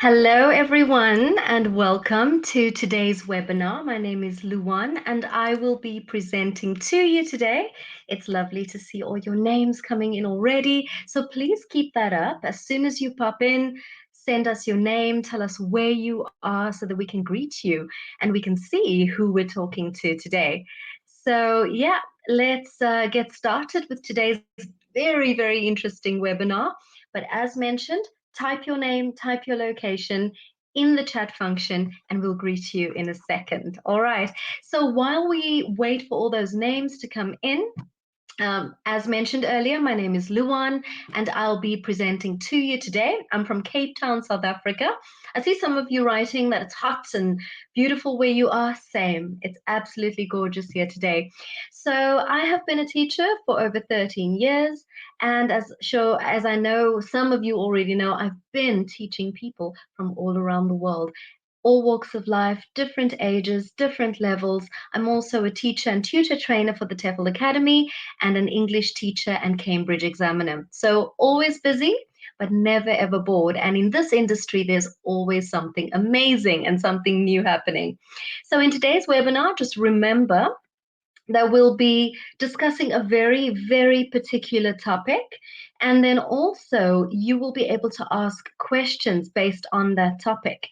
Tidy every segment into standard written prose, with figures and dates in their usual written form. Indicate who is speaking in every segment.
Speaker 1: Hello, everyone, and welcome to today's webinar. My name is Luan, and I will be presenting to you today. It's lovely to see all your names coming in already, so please keep that up. As soon as you pop in, send us your name, tell us where you are so that we can greet you and we can see who we're talking to today. So, yeah, let's get started with today's very, very interesting webinar. But as mentioned, type your name, type your location in the chat function, and we'll greet you in a second. All right. So while we wait for all those names to come in, as mentioned earlier, my name is Luan, and I'll be presenting to you today. I'm from Cape Town, South Africa. I see some of you writing that it's hot and beautiful where you are. Same. It's absolutely gorgeous here today. So I have been a teacher for over 13 years, and as I know some of you already know, I've been teaching people from all around the world, all walks of life, different ages, different levels. I'm also a teacher and tutor trainer for the TEFL Academy and an English teacher and Cambridge examiner. So always busy, but never ever bored. And in this industry, there's always something amazing and something new happening. So in today's webinar, just remember that we'll be discussing a very, very particular topic. And then also, you will be able to ask questions based on that topic.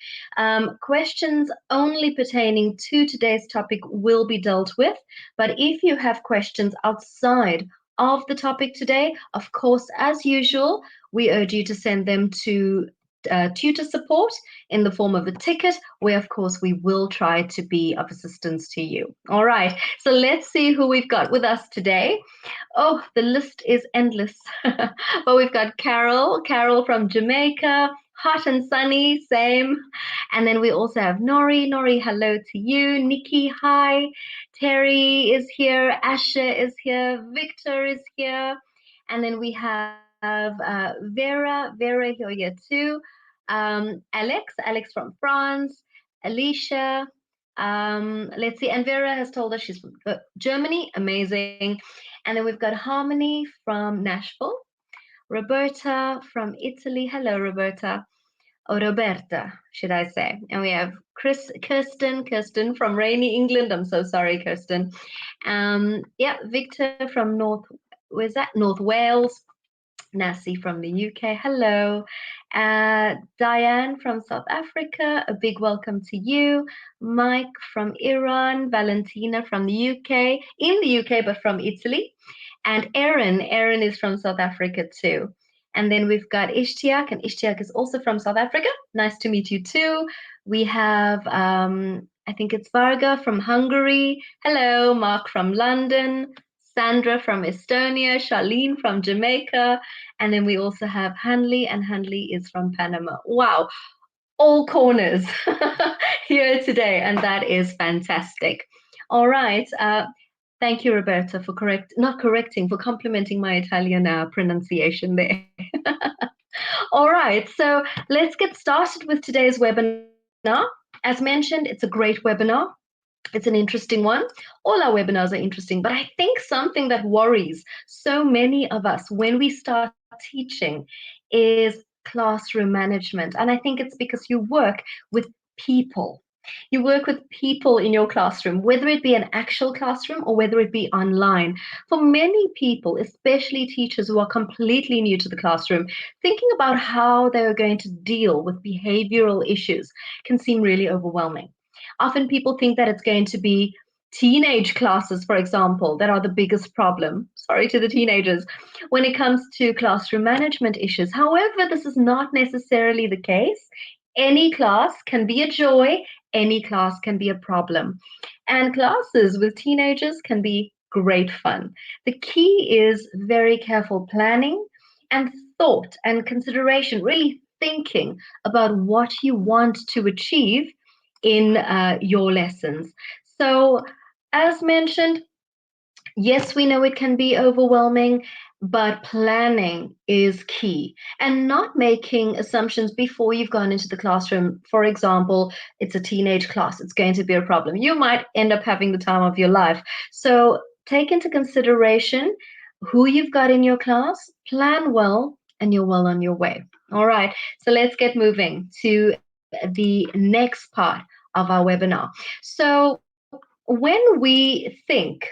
Speaker 1: Questions only pertaining to today's topic will be dealt with. But if you have questions outside of the topic today, of course, as usual, we urge you to send them to tutor support in the form of a ticket, where of course we will try to be of assistance to you. All right, so let's see who we've got with us today. Oh, the list is endless. But we've got Carol from Jamaica, hot and sunny, same. And then we also have Nori, hello to you. Nikki, hi. Terry is here, Asha is here, Victor is here. And then we have Vera here too. Alex from France, Alicia. Let's see, and Vera has told us she's from Germany, amazing. And then we've got Harmony from Nashville, Roberta from Italy. Hello, Roberta. Or Roberta, should I say. And we have Kirsten from rainy England. I'm so sorry, Kirsten. Yeah, Victor from where's that? North Wales. Nasi from the UK, hello. Diane from South Africa, a big welcome to you. Mike from Iran, Valentina from the UK, in the UK, but from Italy. And Erin is from South Africa too. And then we've got Ishtiak, and Ishtiak is also from South Africa. Nice to meet you too. We have, I think it's Varga from Hungary. Hello, Mark from London. Sandra from Estonia, Charlene from Jamaica, and then we also have Hanley, and Hanley is from Panama. Wow, all corners here today, and that is fantastic. All right. Thank you, Roberta, for for complimenting my Italian pronunciation there. All right, so let's get started with today's webinar. As mentioned, it's a great webinar. It's an interesting one. All our webinars are interesting, but I think something that worries so many of us when we start teaching is classroom management. And I think it's because you work with people. You work with people in your classroom, whether it be an actual classroom or whether it be online. For many people, especially teachers who are completely new to the classroom, thinking about how they're going to deal with behavioral issues can seem really overwhelming. Often people think that it's going to be teenage classes, for example, that are the biggest problem. Sorry to the teenagers when it comes to classroom management issues. However, this is not necessarily the case. Any class can be a joy, any class can be a problem. And classes with teenagers can be great fun. The key is very careful planning and thought and consideration, really thinking about what you want to achieve in your lessons. So, as mentioned, yes, we know it can be overwhelming, but planning is key and not making assumptions before you've gone into the classroom. For example, it's a teenage class, it's going to be a problem. You might end up having the time of your life. So, take into consideration who you've got in your class, plan well, and you're well on your way. All right, so let's get moving to the next part of our webinar. So, when we think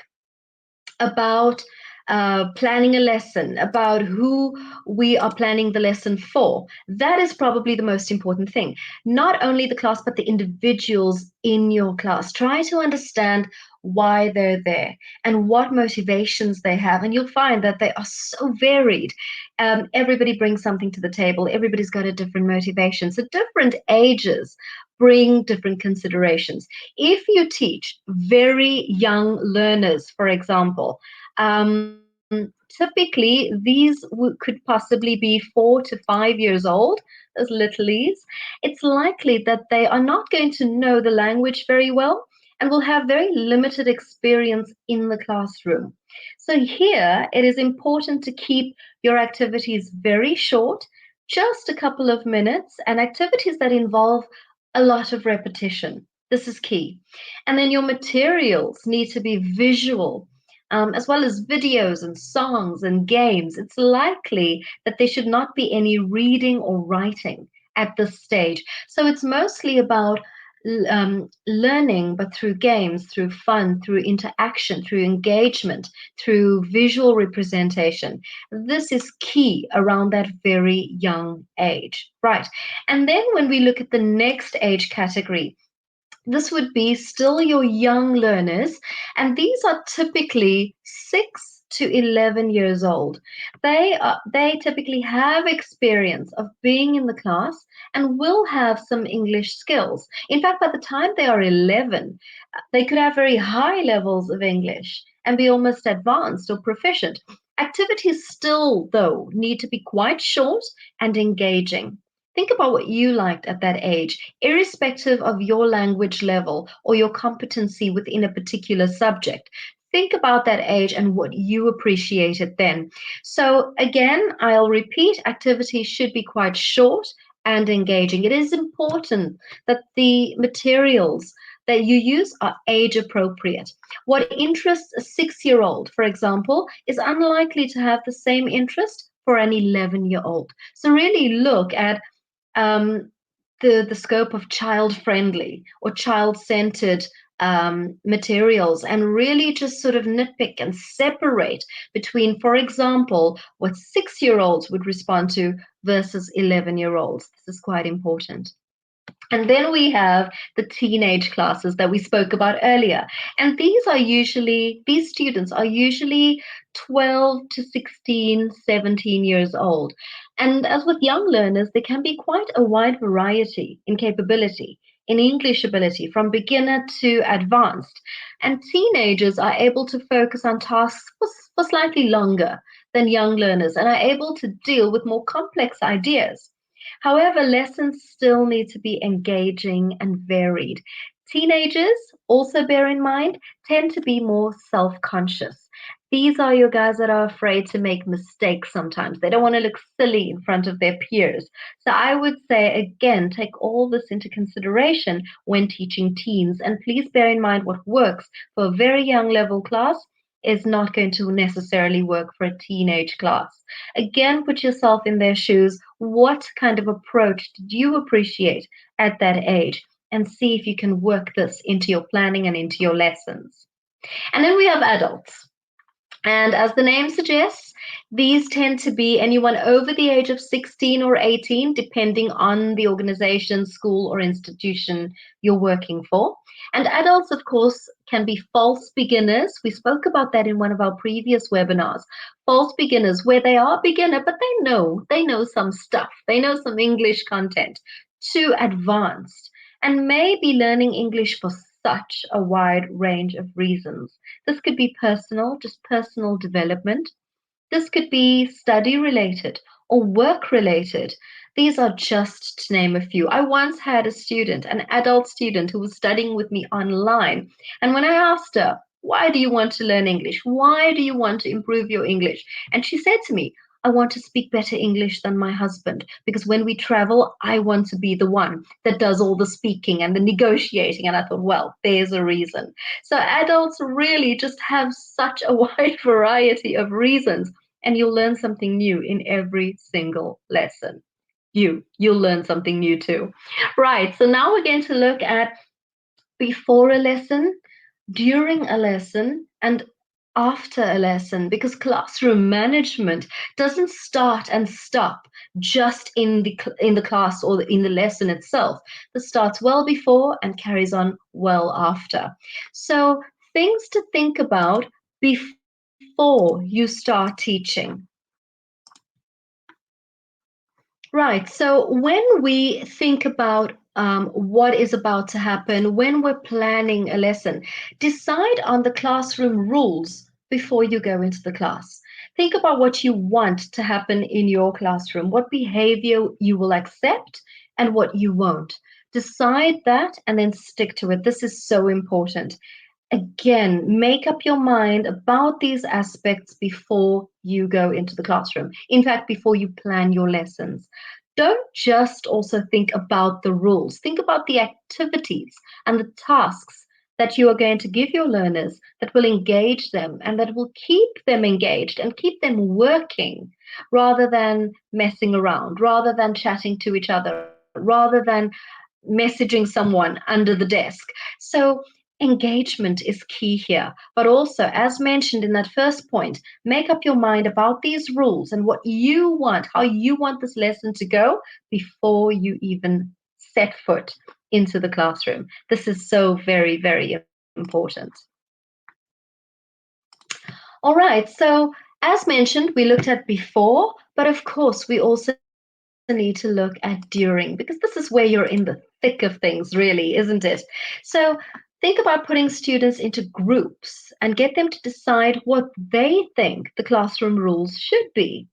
Speaker 1: about planning a lesson, about who we are planning the lesson for. That is probably the most important thing. Not only the class, but the individuals in your class. Try to understand why they're there and what motivations they have. And you'll find that they are so varied. Everybody brings something to the table, everybody's got a different motivation. So, different ages bring different considerations. If you teach very young learners, for example, typically these could possibly be 4 to 5 years old as littlies. It's likely that they are not going to know the language very well and will have very limited experience in the classroom. So, here it is important to keep your activities very short, just a couple of minutes, and activities that involve a lot of repetition. This is key. And then your materials need to be visual, as well as videos and songs and games. It's likely that there should not be any reading or writing at this stage. So it's mostly about learning, but through games, through fun, through interaction, through engagement, through visual representation. This is key around that very young age, right? And then when we look at the next age category, this would be still your young learners, and these are typically 6 to 11 years old. They typically have experience of being in the class and will have some English skills. In fact, by the time they are 11, they could have very high levels of English and be almost advanced or proficient. Activities still, though, need to be quite short and engaging. Think about what you liked at that age, irrespective of your language level or your competency within a particular subject. Think about that age and what you appreciated then. So, again, I'll repeat, activities should be quite short and engaging. It is important that the materials that you use are age appropriate. What interests a 6 year old, for example, is unlikely to have the same interest for an 11-year-old. So, really look at um, the scope of child friendly or child centered materials, and really just sort of nitpick and separate between, for example, what 6 year olds would respond to versus 11-year-olds. This is quite important. And then we have the teenage classes that we spoke about earlier. And these students are usually 12 to 16, 17 years old. And as with young learners, there can be quite a wide variety in capability, in English ability, from beginner to advanced. And teenagers are able to focus on tasks for slightly longer than young learners and are able to deal with more complex ideas. However, lessons still need to be engaging and varied. Teenagers, also bear in mind, tend to be more self conscious. These are your guys that are afraid to make mistakes sometimes. They don't want to look silly in front of their peers. So I would say, again, take all this into consideration when teaching teens. And please bear in mind what works for a very young level class is not going to necessarily work for a teenage class. Again, put yourself in their shoes. What kind of approach did you appreciate at that age? And see if you can work this into your planning and into your lessons. And then we have adults. And as the name suggests, these tend to be anyone over the age of 16 or 18, depending on the organization, school, or institution you're working for. And adults, of course, can be false beginners. We spoke about that in one of our previous webinars. False beginners, where they are beginner, but they know some stuff. They know some English content, to advanced, and may be learning English for such a wide range of reasons. This could be personal, just personal development. This could be study related or work related. These are just to name a few. I once had a student, an adult student, who was studying with me online. And when I asked her, why do you want to learn English? Why do you want to improve your English? And she said to me, I want to speak better English than my husband because when we travel, I want to be the one that does all the speaking and the negotiating. And I thought, well, there's a reason. So adults really just have such a wide variety of reasons, and you'll learn something new in every single lesson. you'll learn something new too. Right, so now we're going to look at before a lesson, during a lesson, and after a lesson, because classroom management doesn't start and stop just in the class or in the lesson itself. This starts well before and carries on well after. So things to think about before you start teaching. Right. So when we think about what is about to happen, when we're planning a lesson, decide on the classroom rules before you go into the class. Think about what you want to happen in your classroom, what behavior you will accept and what you won't. Decide that and then stick to it. This is so important. Again, make up your mind about these aspects before you go into the classroom. In fact, before you plan your lessons. Don't just also think about the rules, think about the activities and the tasks that you are going to give your learners that will engage them and that will keep them engaged and keep them working rather than messing around, rather than chatting to each other, rather than messaging someone under the desk. So engagement is key here. But also, as mentioned in that first point, make up your mind about these rules and what you want, how you want this lesson to go before you even set foot into the classroom. This is so very, very important. All right, so as mentioned, we looked at before, but of course, we also need to look at during because this is where you're in the thick of things, really, isn't it? So think about putting students into groups and get them to decide what they think the classroom rules should be.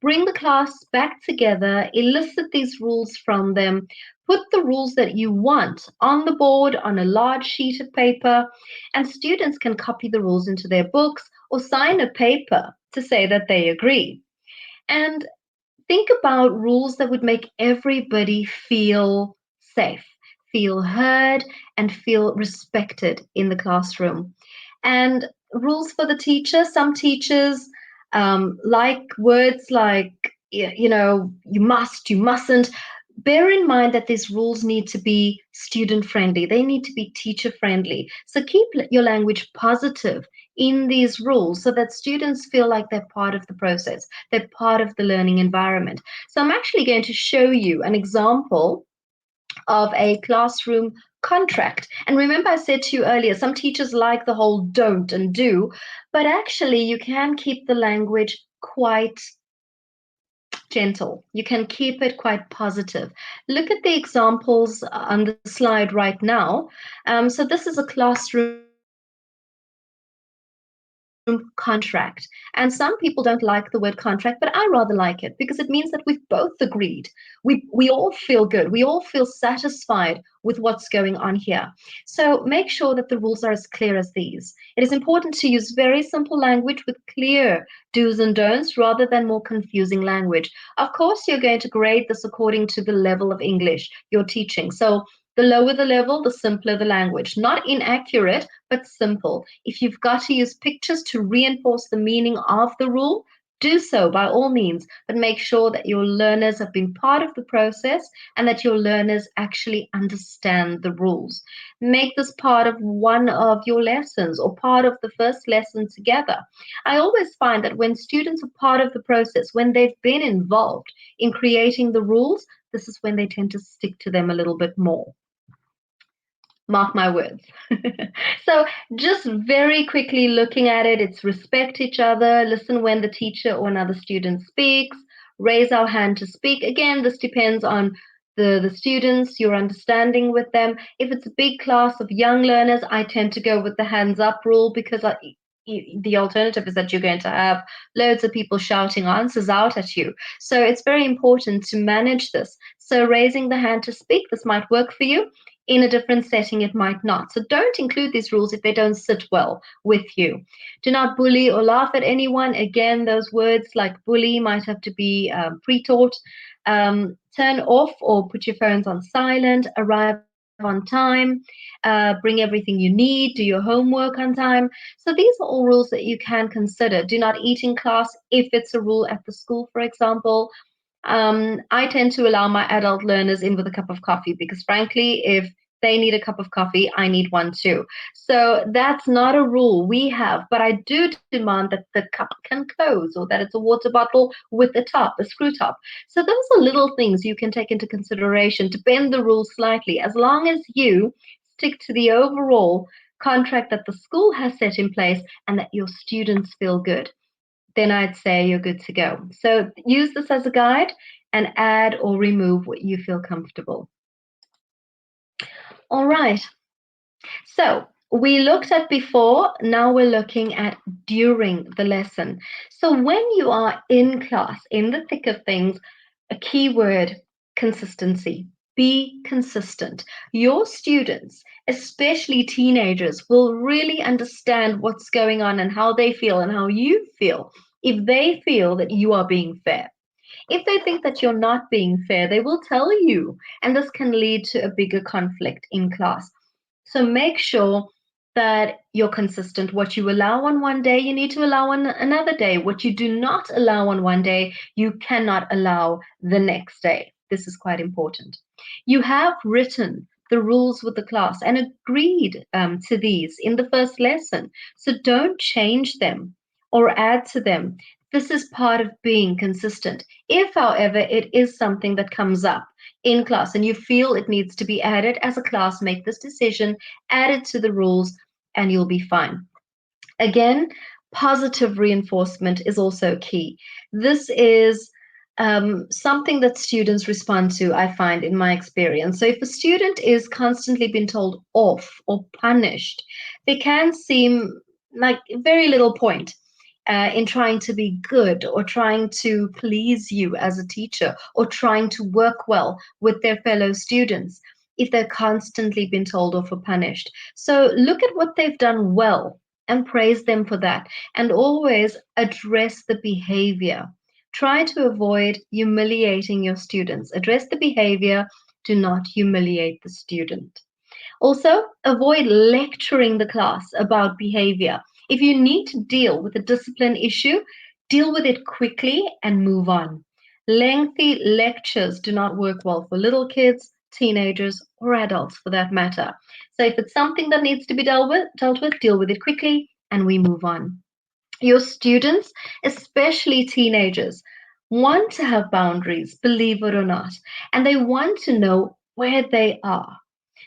Speaker 1: Bring the class back together, elicit these rules from them, put the rules that you want on the board on a large sheet of paper, and students can copy the rules into their books or sign a paper to say that they agree. And think about rules that would make everybody feel safe, feel heard, and feel respected in the classroom. And rules for the teacher, some teachers like words like, you must, you mustn't. Bear in mind that these rules need to be student friendly, they need to be teacher friendly. So keep your language positive in these rules so that students feel like they're part of the process, they're part of the learning environment. So I'm actually going to show you an example of a classroom contract. And remember, I said to you earlier, some teachers like the whole don't and do, but actually, you can keep the language quite gentle. You can keep it quite positive. Look at the examples on the slide right now. So this is a classroom contract. And some people don't like the word contract, but I rather like it because it means that we've both agreed. We all feel good. We all feel satisfied with what's going on here. So make sure that the rules are as clear as these. It is important to use very simple language with clear do's and don'ts rather than more confusing language. Of course, you're going to grade this according to the level of English you're teaching. So the lower the level, the simpler the language. Not inaccurate, but simple. If you've got to use pictures to reinforce the meaning of the rule, do so by all means, but make sure that your learners have been part of the process and that your learners actually understand the rules. Make this part of one of your lessons or part of the first lesson together. I always find that when students are part of the process, when they've been involved in creating the rules, this is when they tend to stick to them a little bit more. Mark my words. So, just very quickly looking at it, it's respect each other, listen when the teacher or another student speaks, raise our hand to speak. Again, this depends on the students, your understanding with them. If it's a big class of young learners, I tend to go with the hands up rule because the alternative is that you're going to have loads of people shouting answers out at you. So it's very important to manage this. So raising the hand to speak, this might work for you. In a different setting, it might not. So don't include these rules if they don't sit well with you. Do not bully or laugh at anyone. Again, those words like bully might have to be pre-taught. Turn off or put your phones on silent. Arrive on time. Bring everything you need. Do your homework on time. So these are all rules that you can consider. Do not eat in class if it's a rule at the school, for example. I tend to allow my adult learners in with a cup of coffee because, frankly, if they need a cup of coffee, I need one too. So that's not a rule we have, but I do demand that the cup can close or that it's a water bottle with a top, a screw top. So those are little things you can take into consideration to bend the rules slightly, as long as you stick to the overall contract that the school has set in place and that your students feel good, then I'd say you're good to go. So use this as a guide and add or remove what you feel comfortable. All right. So we looked at before, now we're looking at during the lesson. So when you are in class, in the thick of things, a key word, consistency. Be consistent. Your students, especially teenagers, will really understand what's going on and how they feel and how you feel if they feel that you are being fair. If they think that you're not being fair, they will tell you, and this can lead to a bigger conflict in class. So make sure that you're consistent. What you allow on one day, you need to allow on another day. What you do not allow on one day, you cannot allow the next day. This is quite important. You have written the rules with the class and agreed to these in the first lesson. So don't change them or add to them. This is part of being consistent. If, however, it is something that comes up in class and you feel it needs to be added as a class, make this decision, add it to the rules, and you'll be fine. Again, positive reinforcement is also key. This is something that students respond to, I find in my experience. So if a student is constantly being told off or punished, they can seem like very little point in trying to be good or trying to please you as a teacher or trying to work well with their fellow students if they're constantly being told off or punished. So look at what they've done well and praise them for that, and always address the behavior. Try to avoid humiliating your students. Address the behavior, do not humiliate the student. Also, avoid lecturing the class about behavior. If you need to deal with a discipline issue, deal with it quickly and move on. Lengthy lectures do not work well for little kids, teenagers, or adults for that matter. So if it's something that needs to be dealt with, deal with it quickly and we move on. Your students, especially teenagers, want to have boundaries, believe it or not, and they want to know where they are.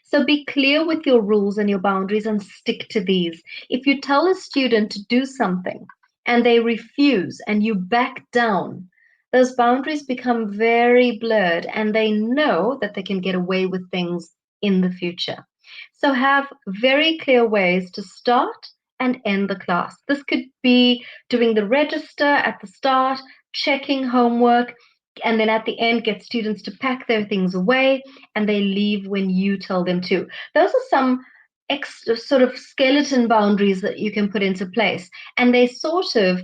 Speaker 1: So be clear with your rules and your boundaries and stick to these. If you tell a student to do something and they refuse and you back down, those boundaries become very blurred and they know that they can get away with things in the future. So have very clear ways to start and end the class. This could be doing the register at the start, checking homework, and then at the end get students to pack their things away and they leave when you tell them to. Those are some extra sort of skeleton boundaries that you can put into place, and they sort of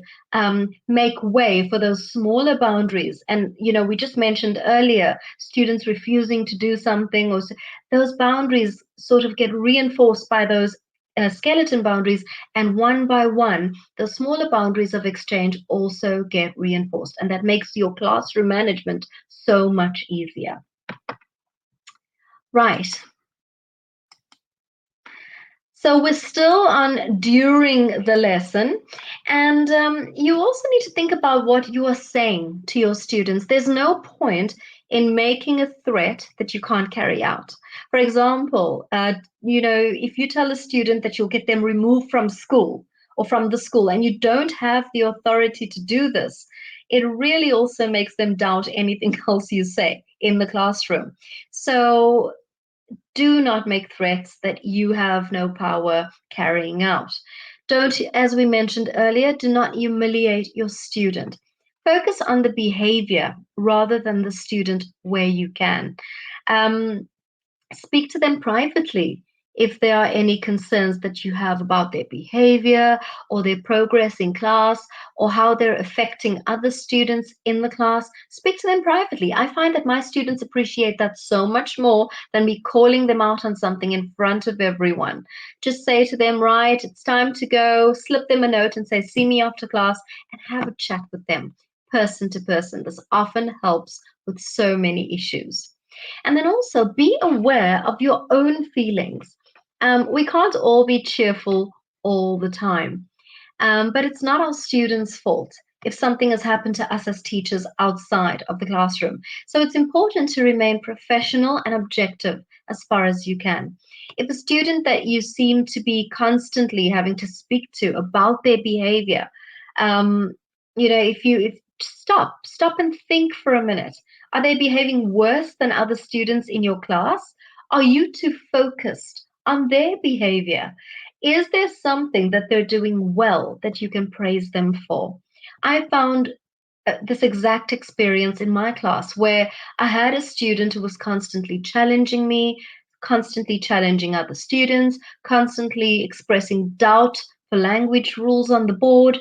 Speaker 1: make way for those smaller boundaries. And we just mentioned earlier students refusing to do something, or those boundaries sort of get reinforced by those skeleton boundaries, and one by one, the smaller boundaries of exchange also get reinforced, and that makes your classroom management so much easier. Right. So we're still on during the lesson, and you also need to think about what you are saying to your students. There's no point in making a threat that you can't carry out. For example, if you tell a student that you'll get them removed from school or from the school, and you don't have the authority to do this, it really also makes them doubt anything else you say in the classroom. So do not make threats that you have no power carrying out. Don't, as we mentioned earlier, do not humiliate your student. Focus on the behavior rather than the student where you can. Speak to them privately if there are any concerns that you have about their behavior or their progress in class or how they're affecting other students in the class. Speak to them privately. I find that my students appreciate that so much more than me calling them out on something in front of everyone. Just say to them, right, it's time to go, slip them a note and say, see me after class, and have a chat with them. person to person. This often helps with so many issues. And then also be aware of your own feelings. We can't all be cheerful all the time. But it's not our students' fault if something has happened to us as teachers outside of the classroom. So it's important to remain professional and objective as far as you can. If a student that you seem to be constantly having to speak to about their behavior, um, if stop and think for a minute. Are they behaving worse than other students in your class? Are you too focused on their behavior? Is there something that they're doing well that you can praise them for? I found this exact experience in my class where I had a student who was constantly challenging me, constantly challenging other students, constantly expressing doubt for language rules on the board.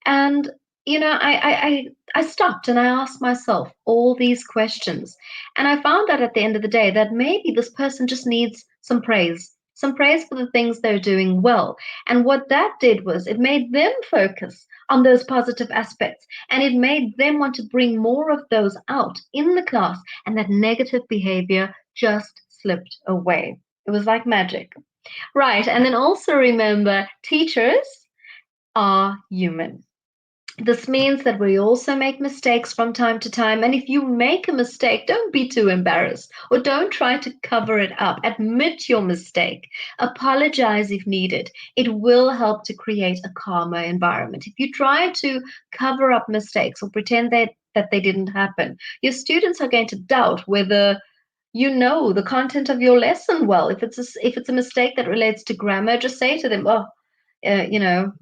Speaker 1: And I stopped and I asked myself all these questions. And I found out at the end of the day that maybe this person just needs some praise for the things they're doing well. And what that did was it made them focus on those positive aspects, and it made them want to bring more of those out in the class, and that negative behavior just slipped away. It was like magic. Right. And then also remember, teachers are human. This means that we also make mistakes from time to time. And if you make a mistake, don't be too embarrassed or don't try to cover it up. Admit your mistake. Apologize if needed. It will help to create a calmer environment. If you try to cover up mistakes or pretend that they didn't happen, your students are going to doubt whether you know the content of your lesson well. If it's a mistake that relates to grammar, just say to them, "Oh, uh, you know,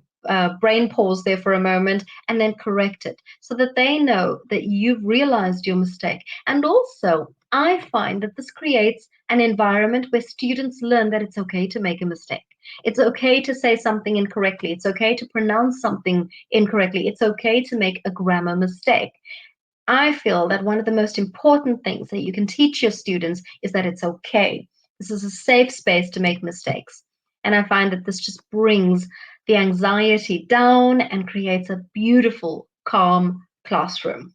Speaker 1: brain pause there for a moment and then correct it so that they know that you've realized your mistake." And also, I find that this creates an environment where students learn that it's okay to make a mistake. It's okay to say something incorrectly. It's okay to pronounce something incorrectly. It's okay to make a grammar mistake. I feel that one of the most important things that you can teach your students is that it's okay. This is a safe space to make mistakes. And I find that this just brings the anxiety down and creates a beautiful, calm classroom.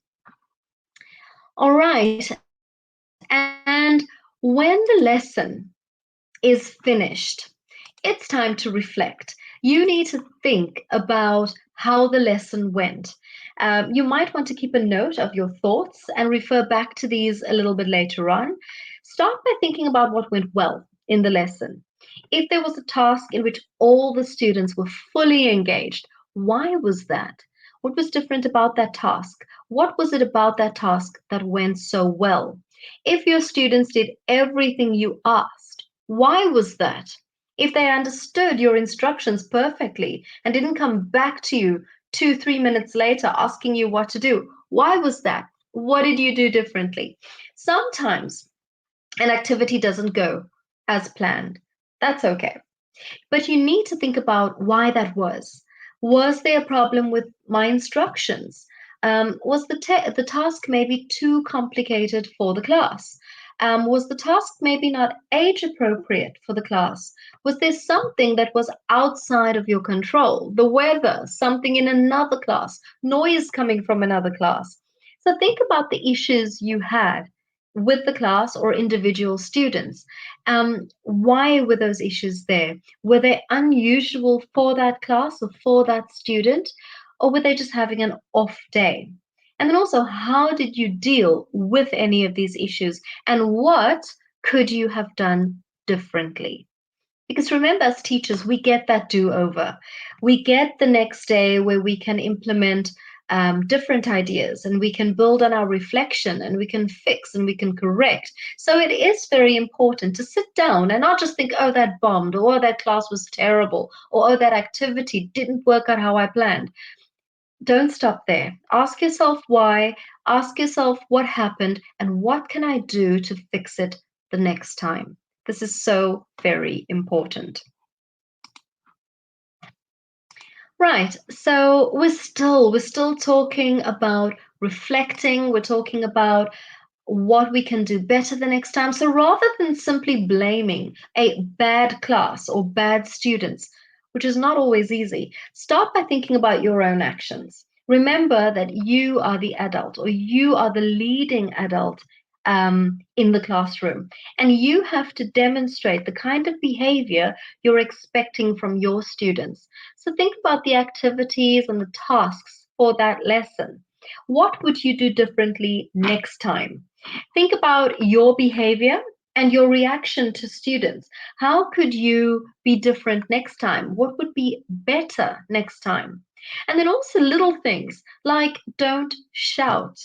Speaker 1: All right. And when the lesson is finished, it's time to reflect. You need to think about how the lesson went. You might want to keep a note of your thoughts and refer back to these a little bit later on. Start by thinking about what went well in the lesson. If there was a task in which all the students were fully engaged, why was that? What was different about that task? What was it about that task that went so well? If your students did everything you asked, why was that? If they understood your instructions perfectly and didn't come back to you 2, 3 minutes later asking you what to do, why was that? What did you do differently? Sometimes an activity doesn't go as planned. That's okay. But you need to think about why that was. Was there a problem with my instructions? Was the task maybe too complicated for the class? Was the task maybe not age appropriate for the class? Was there something that was outside of your control? The weather, something in another class, noise coming from another class. So think about the issues you had with the class or individual students. Why were those issues there? Were they unusual for that class or for that student? Or were they just having an off day? And then also, how did you deal with any of these issues? And what could you have done differently? Because remember, as teachers, we get that do over. We get the next day where we can implement different ideas and we can build on our reflection and we can fix and we can correct. So it is very important to sit down and not just think, oh, that bombed, or oh, that class was terrible, or oh, that activity didn't work out how I planned. Don't stop there. Ask yourself why, ask yourself what happened, and what can I do to fix it the next time. This is so very important. Right. So we're still talking about reflecting. We're talking about what we can do better the next time. So rather than simply blaming a bad class or bad students, which is not always easy, start by thinking about your own actions. Remember that you are the adult, or you are the leading adult in the classroom. And you have to demonstrate the kind of behavior you're expecting from your students. So think about the activities and the tasks for that lesson. What would you do differently next time? Think about your behavior and your reaction to students. How could you be different next time? What would be better next time? And then also little things like don't shout,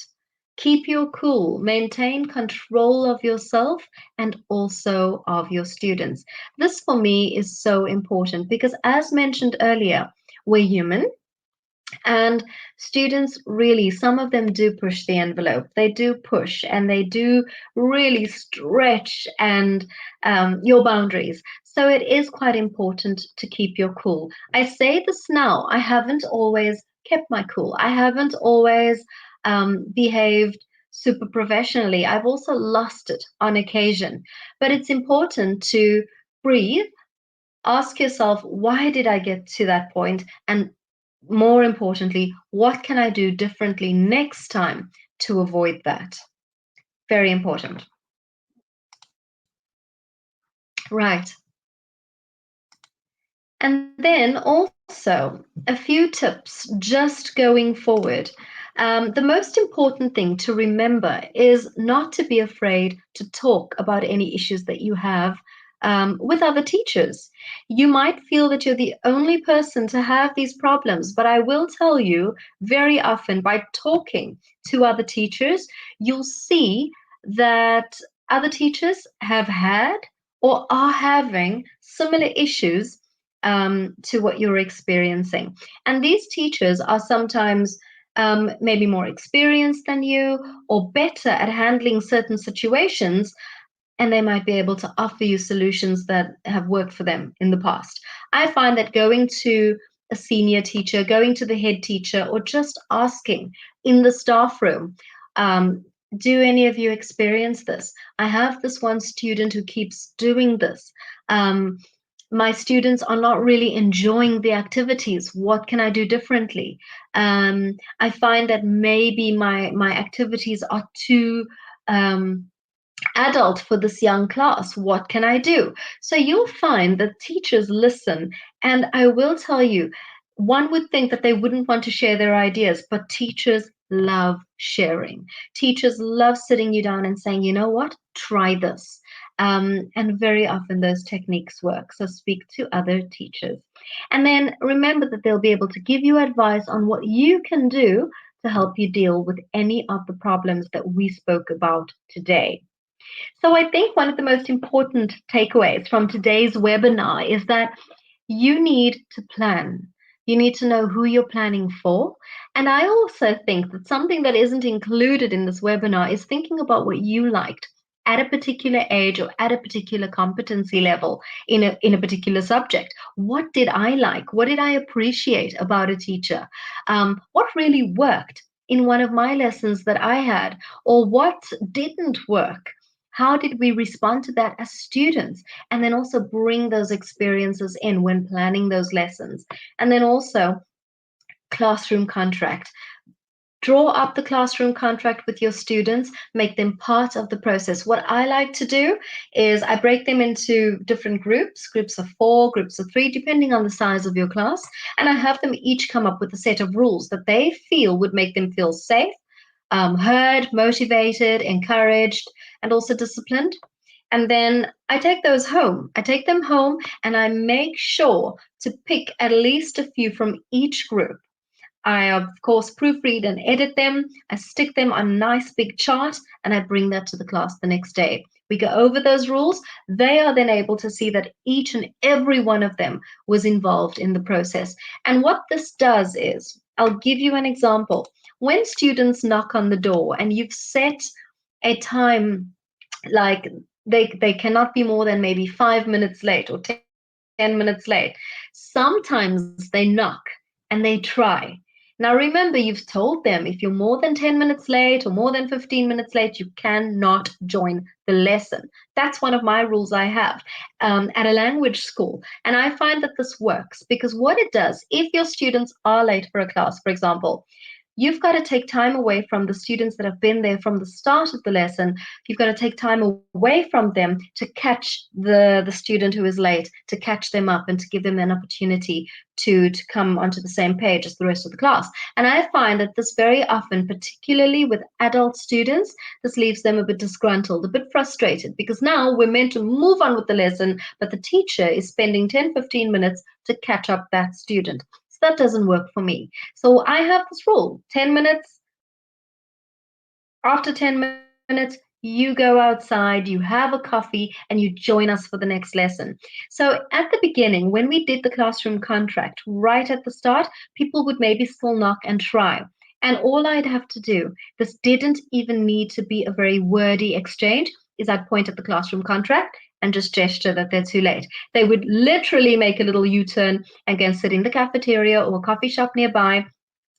Speaker 1: keep your cool, maintain control of yourself and also of your students. This for me is so important because, as mentioned earlier, we're human. And students really, some of them do push the envelope. They do push and they do really stretch and your boundaries. So it is quite important to keep your cool. I say this now, I haven't always kept my cool. I haven't always behaved super professionally. I've also lost it on occasion. But it's important to breathe, ask yourself, why did I get to that point? And more importantly, what can I do differently next time to avoid that? Very important. Right. And then also a few tips just going forward. The most important thing to remember is not to be afraid to talk about any issues that you have with other teachers. You might feel that you're the only person to have these problems, but I will tell you very often by talking to other teachers, you'll see that other teachers have had or are having similar issues to what you're experiencing. And these teachers are sometimes maybe more experienced than you or better at handling certain situations, and they might be able to offer you solutions that have worked for them in the past. I find that going to a senior teacher, going to the head teacher, or just asking in the staff room, do any of you experience this? I have this one student who keeps doing this. My students are not really enjoying the activities. What can I do differently? I find that maybe my activities are too adult for this young class. What can I do? So you'll find that teachers listen. And I will tell you, one would think that they wouldn't want to share their ideas, but teachers love sharing. Teachers love sitting you down and saying, you know what, try this. And very often those techniques work. So speak to other teachers. And then remember that they'll be able to give you advice on what you can do to help you deal with any of the problems that we spoke about today. So I think one of the most important takeaways from today's webinar is that you need to plan. You need to know who you're planning for. And I also think that something that isn't included in this webinar is thinking about what you liked at a particular age or at a particular competency level in a particular subject. What did I like? What did I appreciate about a teacher? What really worked in one of my lessons that I had? Or what didn't work? How did we respond to that as students? And then also bring those experiences in when planning those lessons. And then also classroom contract. Draw up the classroom contract with your students, make them part of the process. What I like to do is I break them into different groups, groups of 4, groups of 3, depending on the size of your class. And I have them each come up with a set of rules that they feel would make them feel safe, heard, motivated, encouraged, and also disciplined. And then I take those home. I take them home and I make sure to pick at least a few from each group. I, of course, proofread and edit them. I stick them on a nice big chart and I bring that to the class the next day. We go over those rules. They are then able to see that each and every one of them was involved in the process. And what this does is, I'll give you an example. When students knock on the door and you've set a time, like they cannot be more than maybe 5 minutes late or 10 minutes late, sometimes they knock and they try. Now, remember, you've told them if you're more than 10 minutes late or more than 15 minutes late, you cannot join the lesson. That's one of my rules I have at a language school. And I find that this works because what it does, if your students are late for a class, for example, you've got to take time away from the students that have been there from the start of the lesson. You've got to take time away from them to catch the student who is late, to catch them up and to give them an opportunity to come onto the same page as the rest of the class. And I find that this very often, particularly with adult students, this leaves them a bit disgruntled, a bit frustrated, because now we're meant to move on with the lesson, but the teacher is spending 10-15 minutes to catch up that student. So that doesn't work for me. So I have this rule: 10 minutes. After 10 minutes, you go outside, you have a coffee, and you join us for the next lesson. So at the beginning, when we did the classroom contract, right at the start, people would maybe still knock and try. And all I'd have to do, this didn't even need to be a very wordy exchange, is I'd point at the classroom contract and just gesture that they're too late. They would literally make a little U-turn and go and sit in the cafeteria or a coffee shop nearby,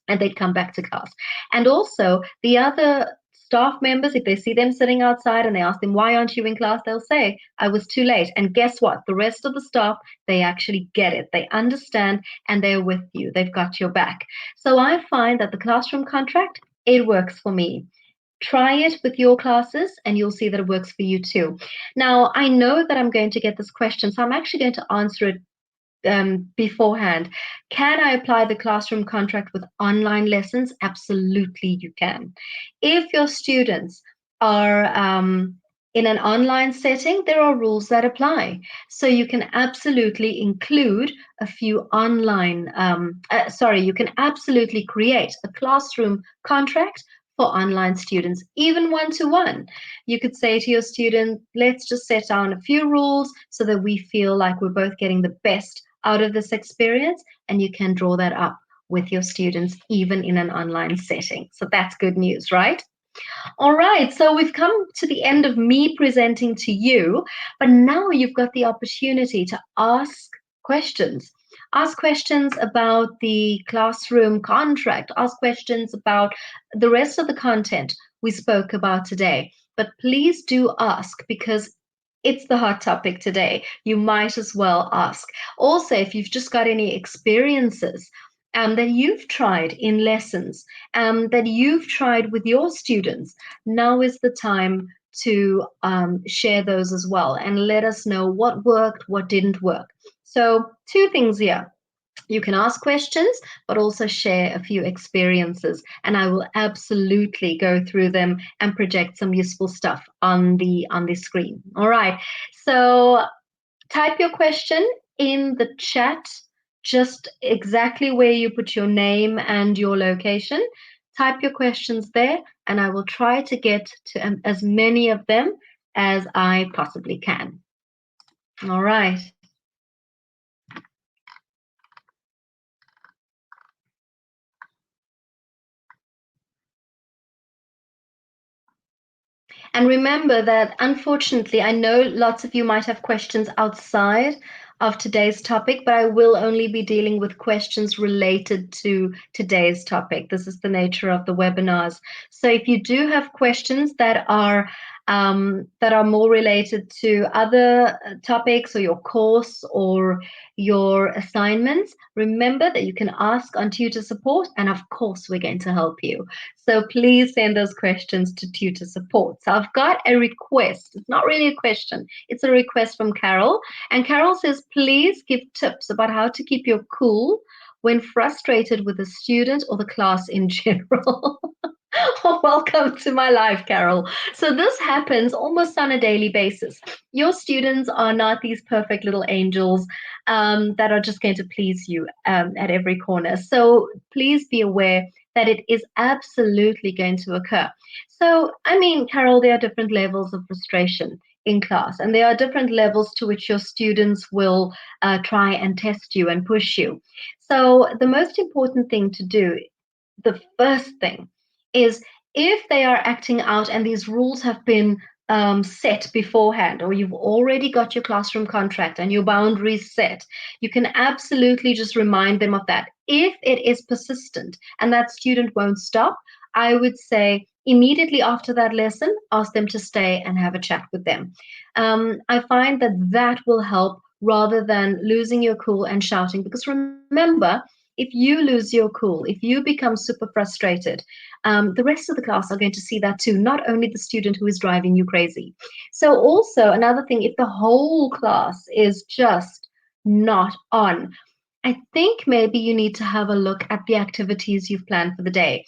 Speaker 1: and they'd come back to class. And also, the other staff members, if they see them sitting outside and they ask them, why aren't you in class? They'll say, I was too late. And guess what? The rest of the staff, they actually get it. They understand and they're with you. They've got your back. So I find that the classroom contract, it works for me. Try it with your classes and you'll see that it works for you too. Now, I know that I'm going to get this question, so I'm actually going to answer it beforehand. Can I apply the classroom contract with online lessons? Absolutely, you can. If your students are in an online setting, there are rules that apply. So you can absolutely include a few online, you can absolutely create a classroom contract for online students, even one-to-one. You could say to your student, let's just set down a few rules so that we feel like we're both getting the best out of this experience, and you can draw that up with your students even in an online setting. So that's good news, right? All right, so we've come to the end of me presenting to you, but now you've got the opportunity to ask questions. Ask questions about the classroom contract, ask questions about the rest of the content we spoke about today. But please do ask, because it's the hot topic today. You might as well ask. Also, if you've just got any experiences that you've tried in lessons, that you've tried with your students, now is the time to share those as well and let us know what worked, what didn't work. So, two things here. You can ask questions, but also share a few experiences, and I will absolutely go through them and project some useful stuff on the screen. All right. So type your question in the chat, just exactly where you put your name and your location. Type your questions there, and I will try to get to as many of them as I possibly can. All right. And remember that, unfortunately, I know lots of you might have questions outside of today's topic, but I will only be dealing with questions related to today's topic. This is the nature of the webinars. So if you do have questions that are more related to other topics or your course or your assignments, remember that you can ask on tutor support, and of course we're going to help you. So please send those questions to tutor support. So I've got a request. It's not really a question. It's a request from Carol. And Carol says, please give tips about how to keep your cool when frustrated with a student or the class in general. Welcome to my life, Carol. So this happens almost on a daily basis. Your students are not these perfect little angels that are just going to please you at every corner. So please be aware that it is absolutely going to occur. So, I mean, Carol, there are different levels of frustration in class, and there are different levels to which your students will try and test you and push you. So the most important thing to do, the first thing, is if they are acting out and these rules have been set beforehand, or you've already got your classroom contract and your boundaries set, you can absolutely just remind them of that. If it is persistent and that student won't stop, I would say immediately after that lesson, ask them to stay and have a chat with them. I find that that will help rather than losing your cool and shouting, because remember, If you lose your cool, if you become super frustrated, the rest of the class are going to see that too, not only the student who is driving you crazy. So, also, another thing, if the whole class is just not on, I think maybe you need to have a look at the activities you've planned for the day.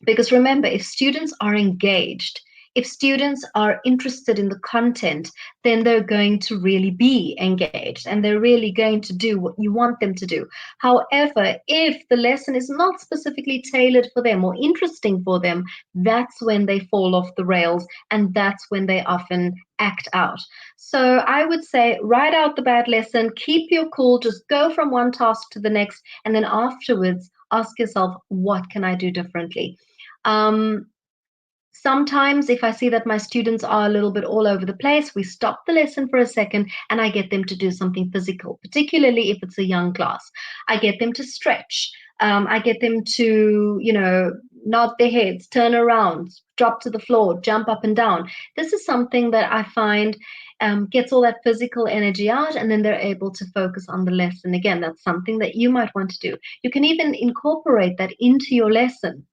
Speaker 1: Because remember, if students are engaged, if students are interested in the content, then they're going to really be engaged and they're really going to do what you want them to do. However, if the lesson is not specifically tailored for them or interesting for them, that's when they fall off the rails and that's when they often act out. So I would say write out the bad lesson, keep your cool, just go from one task to the next, and then afterwards ask yourself, what can I do differently? Um, Sometimes, if I see that my students are a little bit all over the place, we stop the lesson for a second and I get them to do something physical, particularly if it's a young class. I get them to stretch. I get them to, nod their heads, turn around, drop to the floor, jump up and down. This is something that I find gets all that physical energy out, and then they're able to focus on the lesson. Again, that's something that you might want to do. You can even incorporate that into your lesson.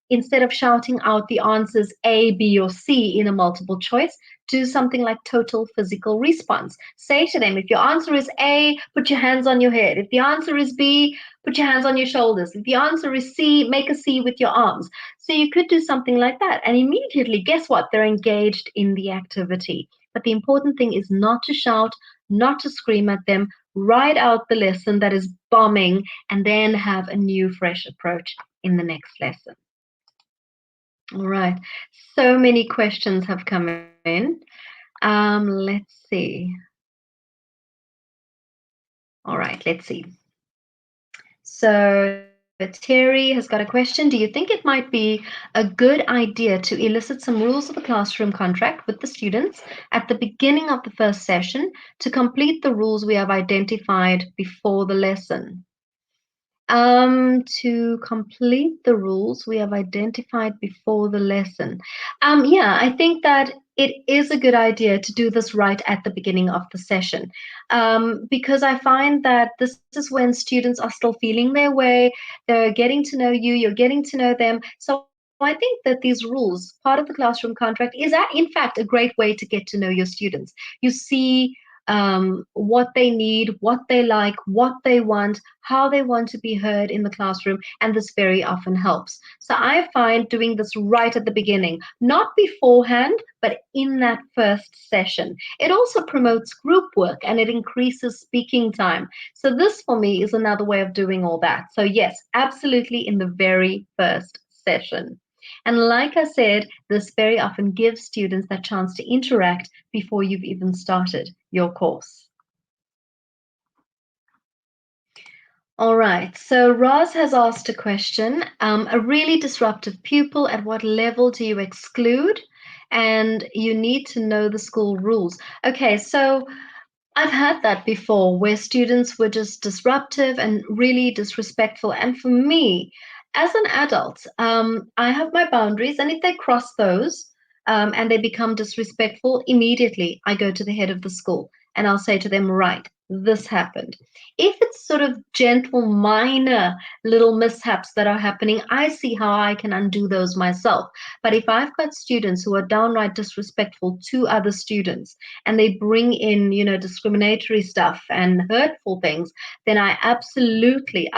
Speaker 1: Instead of shouting out the answers A, B, or C in a multiple choice, do something like total physical response. Say to them, if your answer is A, put your hands on your head. If the answer is B, put your hands on your shoulders. If the answer is C, make a C with your arms. So you could do something like that. And immediately, guess what? They're engaged in the activity. But the important thing is not to shout, not to scream at them. Write out the lesson that is bombing and then have a new, fresh approach in the next lesson. All right. So many questions have come in. Let's see. All right, let's see. So Terry has got a question. Do you think it might be a good idea to elicit some rules of the classroom contract with the students at the beginning of the first session to complete the rules we have identified before the lesson? To complete the rules we have identified before the lesson. Yeah, I think that it is a good idea to do this right at the beginning of the session, because I find that this is when students are still feeling their way, they're getting to know you, you're getting to know them. So I think that these rules, part of the classroom contract, is in fact a great way to get to know your students. You see what they need, what they like, what they want, how they want to be heard in the classroom, and this very often helps. So I find doing this right at the beginning, not beforehand, but in that first session. It also promotes group work and it increases speaking time. So this for me is another way of doing all that. So yes, absolutely in the very first session. And like I said, this very often gives students that chance to interact before you've even started your course. All right, so Roz has asked a question. A really disruptive pupil, at what level do you exclude? And you need to know the school rules. Okay, so I've had that before where students were just disruptive and really disrespectful. And for me, as an adult, I have my boundaries. And if they cross those and they become disrespectful, immediately I go to the head of the school and I'll say to them, right, this happened. If it's sort of gentle, minor little mishaps that are happening, I see how I can undo those myself. But if I've got students who are downright disrespectful to other students, and they bring in, discriminatory stuff and hurtful things, then I absolutely,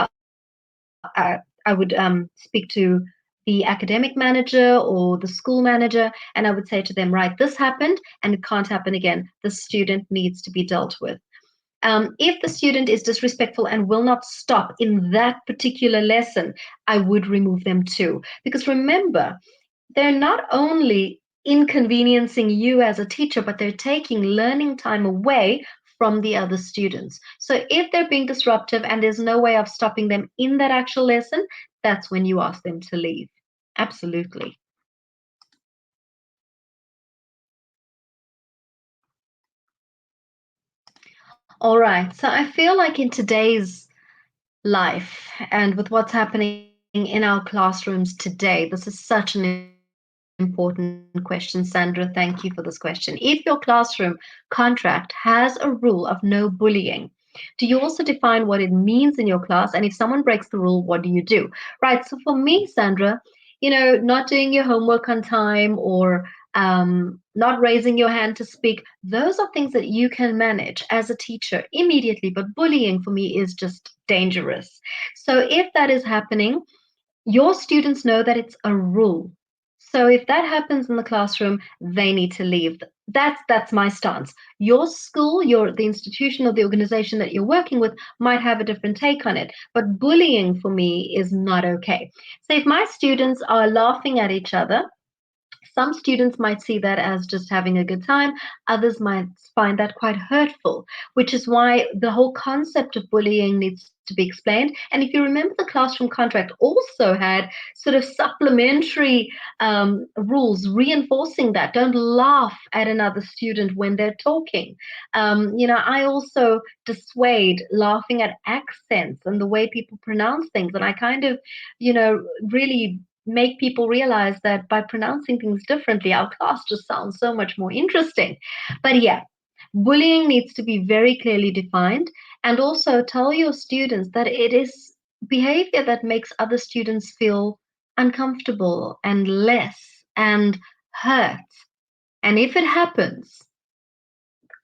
Speaker 1: I would speak to the academic manager or the school manager, and I would say to them, right, this happened and it can't happen again. The student needs to be dealt with. If the student is disrespectful and will not stop in that particular lesson, I would remove them too. Because remember, they're not only inconveniencing you as a teacher, but they're taking learning time away from the other students. So if they're being disruptive and there's no way of stopping them in that actual lesson, that's when you ask them to leave. Absolutely. All right. So I feel like in today's life and with what's happening in our classrooms today, this is such an important question, Sandra. Thank you for this question. If your classroom contract has a rule of no bullying, Do you also define what it means in your class? And if someone breaks the rule, what do you do? Right. So for me, Sandra, not doing your homework on time or not raising your hand to speak, those are things that you can manage as a teacher immediately. But bullying for me is just dangerous. So if that is happening, your students know that it's a rule. So if that happens in the classroom, they need to leave. That's my stance. Your school, the institution or the organization that you're working with might have a different take on it. But bullying for me is not okay. So if my students are laughing at each other, some students might see that as just having a good time. Others might find that quite hurtful, which is why the whole concept of bullying needs to be explained. And if you remember, the classroom contract also had sort of supplementary rules reinforcing that. Don't laugh at another student when they're talking. I also dissuade laughing at accents and the way people pronounce things. And I kind of, really make people realize that by pronouncing things differently, our class just sounds so much more interesting. But yeah, bullying needs to be very clearly defined, and also tell your students that it is behavior that makes other students feel uncomfortable and less and hurt. And if it happens,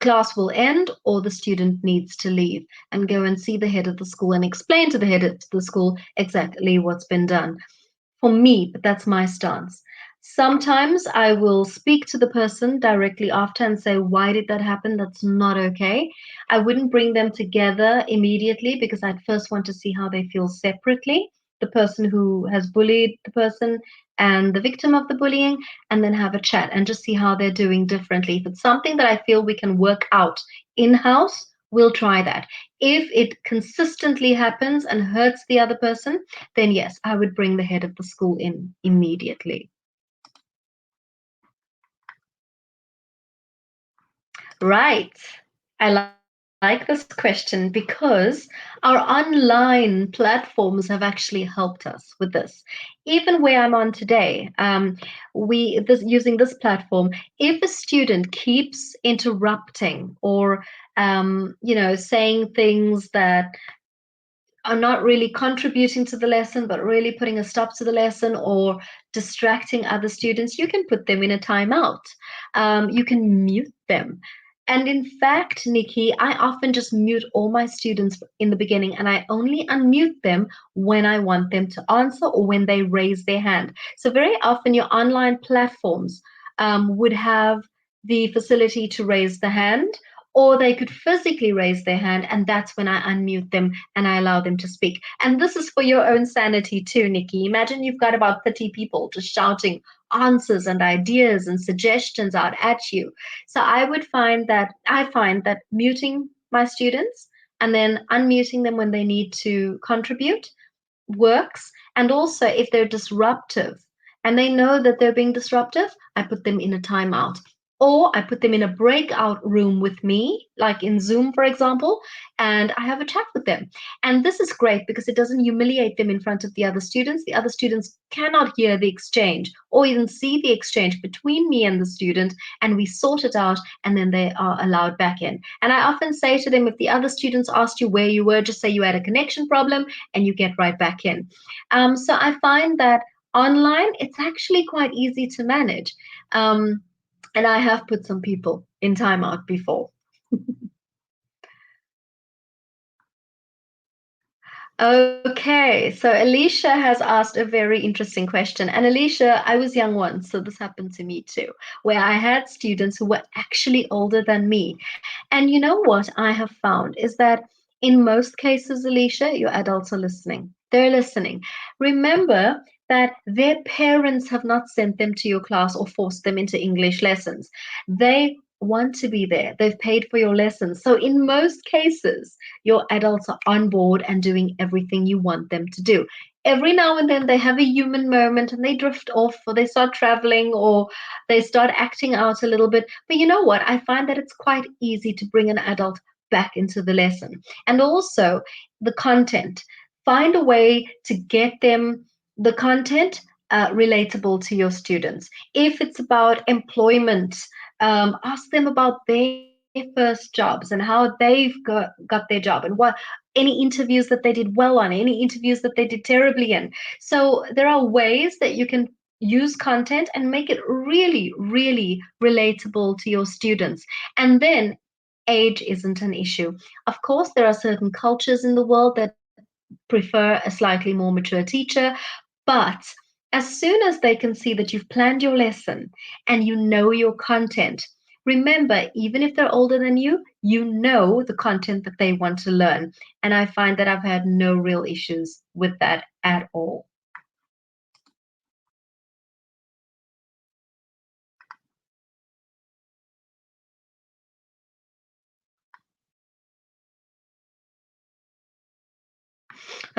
Speaker 1: class will end or the student needs to leave and go and see the head of the school and explain to the head of the school exactly what's been done for me, but that's my stance. Sometimes I will speak to the person directly after and say, why did that happen? That's not okay. I wouldn't bring them together immediately because I'd first want to see how they feel separately, the person who has bullied the person and the victim of the bullying, and then have a chat and just see how they're doing differently. If it's something that I feel we can work out in house, we'll try that. If it consistently happens and hurts the other person, then yes, I would bring the head of the school in immediately. Right. I like this question because our online platforms have actually helped us with this. Even where I'm on today, using this platform, if a student keeps interrupting or saying things that are not really contributing to the lesson, but really putting a stop to the lesson or distracting other students, you can put them in a timeout. You can mute them. And in fact, Nikki, I often just mute all my students in the beginning and I only unmute them when I want them to answer or when they raise their hand. So, very often, your online platforms would have the facility to raise the hand, or they could physically raise their hand, and that's when I unmute them and I allow them to speak. And this is for your own sanity too, Nikki. Imagine you've got about 30 people just shouting answers and ideas and suggestions out at you. So I find that muting my students and then unmuting them when they need to contribute works. And also, if they're disruptive and they know that they're being disruptive, I put them in a timeout. Or I put them in a breakout room with me, like in Zoom, for example, and I have a chat with them. And this is great because it doesn't humiliate them in front of the other students. The other students cannot hear the exchange or even see the exchange between me and the student, and we sort it out, and then they are allowed back in. And I often say to them, if the other students asked you where you were, just say you had a connection problem and you get right back in. So I find that online, it's actually quite easy to manage. And I have put some people in timeout before. Okay, so Alicia has asked a very interesting question. And Alicia, I was young once, so this happened to me too, where I had students who were actually older than me. And you know what I have found is that in most cases, Alicia, your adults are listening. They're listening. Remember that their parents have not sent them to your class or forced them into English lessons. They want to be there. They've paid for your lessons. So in most cases, your adults are on board and doing everything you want them to do. Every now and then they have a human moment and they drift off or they start traveling or they start acting out a little bit. But you know what? I find that it's quite easy to bring an adult back into the lesson. And also the content. Find a way to get them the content relatable to your students. If it's about employment, ask them about their first jobs and how they've got their job and what any interviews that they did well on, any interviews that they did terribly in. So there are ways that you can use content and make it really, really relatable to your students. And then age isn't an issue. Of course, there are certain cultures in the world that prefer a slightly more mature teacher, but as soon as they can see that you've planned your lesson and you know your content, remember, even if they're older than you know the content that they want to learn. And I find that I've had no real issues with that at all.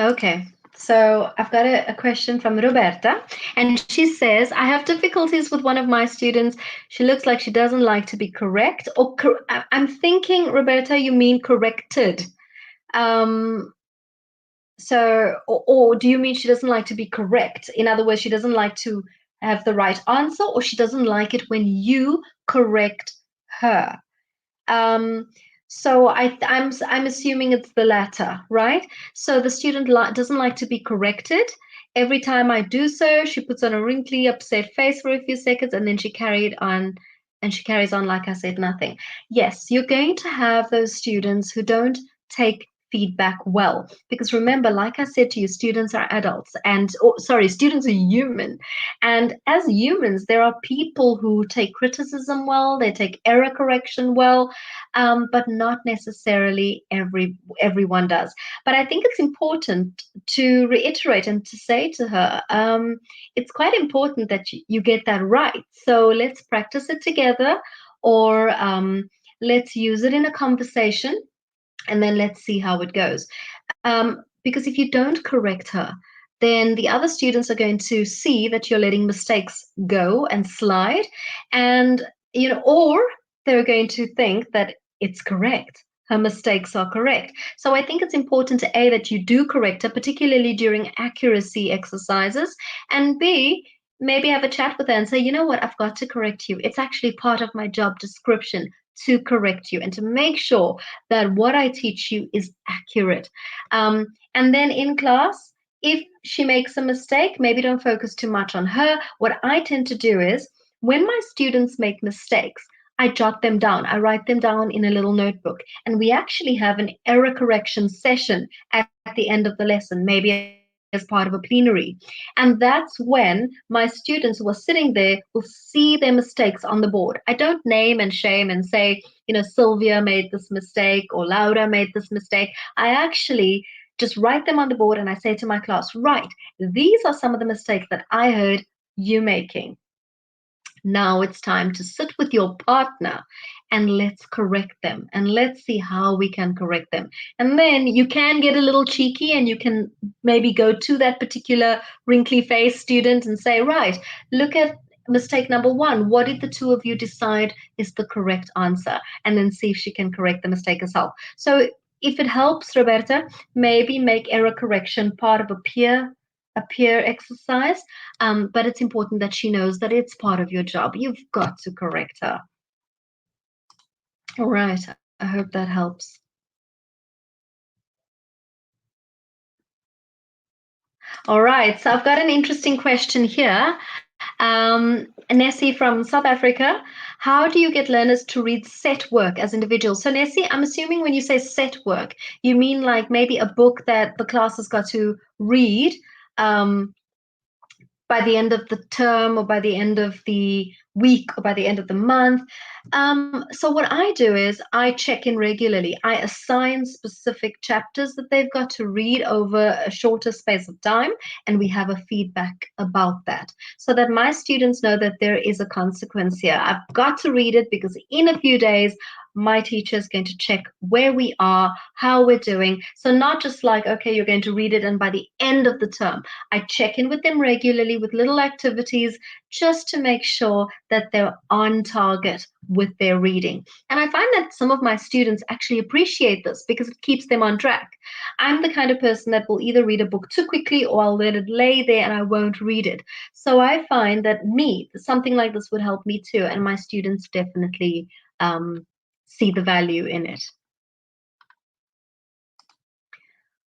Speaker 1: Okay. So I've got a question from Roberta, and she says, I have difficulties with one of my students. She looks like she doesn't like to be correct, or I'm thinking, Roberta, you mean corrected. Um, or do you mean she doesn't like to be correct? In other words, she doesn't like to have the right answer, or she doesn't like it when you correct her? Um, so I'm assuming it's the latter, right? So the student doesn't like to be corrected. Every time I do so, she puts on a wrinkly, upset face for a few seconds, and then she carries on like I said nothing. Yes, you're going to have those students who don't take feedback well, because remember, like I said to you, students are adults, and sorry, students are human, and as humans, there are people who take criticism well, they take error correction well, but not necessarily everyone does. But I think it's important to reiterate and to say to her, it's quite important that you get that right. So let's practice it together, or let's use it in a conversation, and then let's see how it goes. Because if you don't correct her, then the other students are going to see that you're letting mistakes go and slide, and or they're going to think that it's correct. Her mistakes are correct. So I think it's important to A, that you do correct her, particularly during accuracy exercises, and B, maybe have a chat with her and say, you know what, I've got to correct you. It's actually part of my job description to correct you and to make sure that what I teach you is accurate. And then in class, if she makes a mistake, maybe don't focus too much on her. What I tend to do is when my students make mistakes, I jot them down. I write them down in a little notebook. And we actually have an error correction session at the end of the lesson, maybe as part of a plenary. And that's when my students who are sitting there will see their mistakes on the board. I don't name and shame and say, Sylvia made this mistake or Laura made this mistake. I actually just write them on the board and I say to my class, right, these are some of the mistakes that I heard you making. Now it's time to sit with your partner and let's correct them and let's see how we can correct them. And then you can get a little cheeky and you can maybe go to that particular wrinkly face student and say, right, look at mistake number one. What did the two of you decide is the correct answer? And then see if she can correct the mistake herself. So if it helps, Roberta, maybe make error correction part of a peer exercise, but it's important that she knows that it's part of your job. You've got to correct her. All right. I hope that helps. All right. So I've got an interesting question here. Nessie from South Africa. How do you get learners to read set work as individuals? So Nessie, I'm assuming when you say set work, you mean like maybe a book that the class has got to read um, by the end of the term or by the end of the week or by the end of the month. So what I do is I check in regularly. I assign specific chapters that they've got to read over a shorter space of time, and we have a feedback about that so that my students know that there is a consequence here. I've got to read it because in a few days my teacher is going to check where we are, how we're doing. So not just like, okay, you're going to read it and by the end of the term, I check in with them regularly with little activities just to make sure that they're on target with their reading. And I find that some of my students actually appreciate this because it keeps them on track. I'm the kind of person that will either read a book too quickly or I'll let it lay there and I won't read it. So I find that something like this would help me too. And my students definitely see the value in it.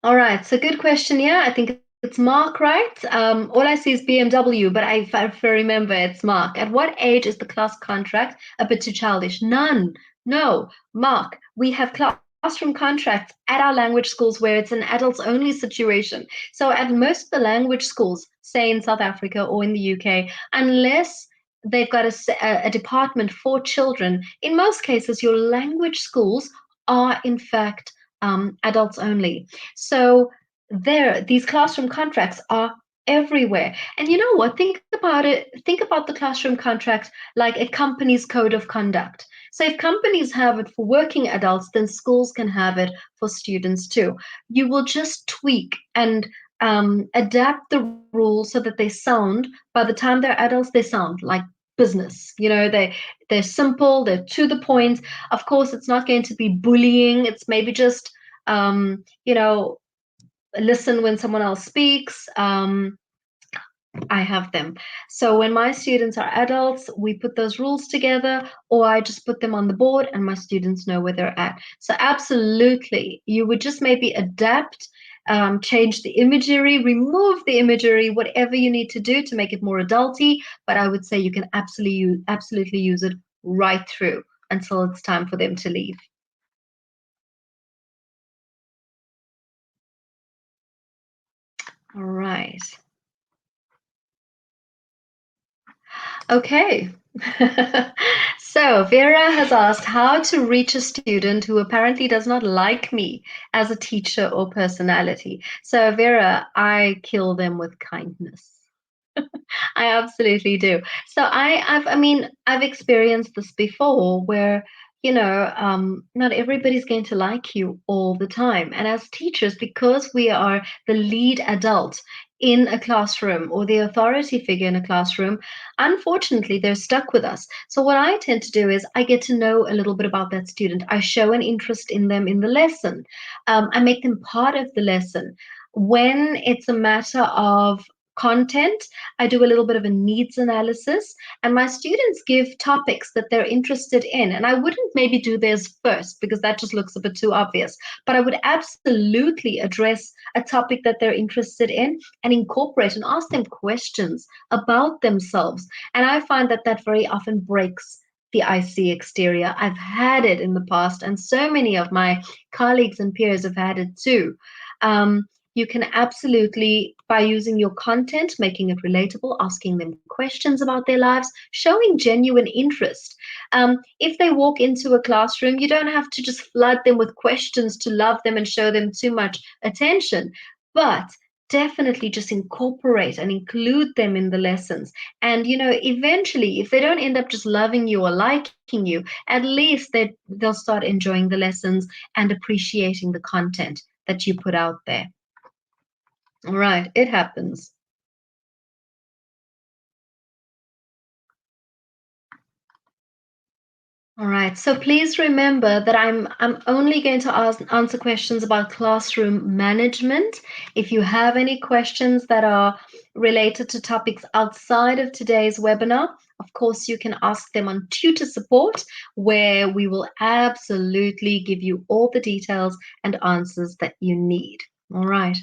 Speaker 1: All right, so good question. Yeah, I think it's Mark, right? All I see is BMW, but if I remember, it's Mark. At what age is the class contract a bit too childish? None. No, Mark. We have classroom contracts at our language schools where it's an adults only situation. So at most of the language schools, say in South Africa or in the UK, unless they've got a department for children, in most cases, your language schools are in fact adults only. So these classroom contracts are everywhere. And you know what? Think about it. Think about the classroom contract like a company's code of conduct. So if companies have it for working adults, then schools can have it for students too. You will just tweak and adapt the rules so that they sound, by the time they're adults, they sound like business. They're simple, they're to the point. Of course, it's not going to be bullying. It's maybe just um, you know, listen when someone else speaks. I have them. So when my students are adults, we put those rules together, or I just put them on the board and my students know where they're at. So absolutely, you would just maybe adapt, change the imagery, remove the imagery, whatever you need to do to make it more adulty. But I would say you can absolutely use it right through until it's time for them to leave. All right. Okay. So Vera has asked how to reach a student who apparently does not like me as a teacher or personality. So Vera, I kill them with kindness. I absolutely do. So I've experienced this before where, not everybody's going to like you all the time. And as teachers, because we are the lead adult in a classroom or the authority figure in a classroom, unfortunately, they're stuck with us. So what I tend to do is I get to know a little bit about that student. I show an interest in them in the lesson. I make them part of the lesson. When it's a matter of content, I do a little bit of a needs analysis, and my students give topics that they're interested in. And I wouldn't maybe do theirs first because that just looks a bit too obvious, but I would absolutely address a topic that they're interested in and incorporate and ask them questions about themselves. And I find that that very often breaks the icy exterior. I've had it in the past, and so many of my colleagues and peers have had it too. You can absolutely, by using your content, making it relatable, asking them questions about their lives, showing genuine interest. If they walk into a classroom, you don't have to just flood them with questions to love them and show them too much attention, but definitely just incorporate and include them in the lessons. And eventually, if they don't end up just loving you or liking you, at least they'll start enjoying the lessons and appreciating the content that you put out there. All right, it happens. All right, so please remember that I'm only going to answer questions about classroom management. If you have any questions that are related to topics outside of today's webinar, of course, you can ask them on tutor support, where we will absolutely give you all the details and answers that you need. All right.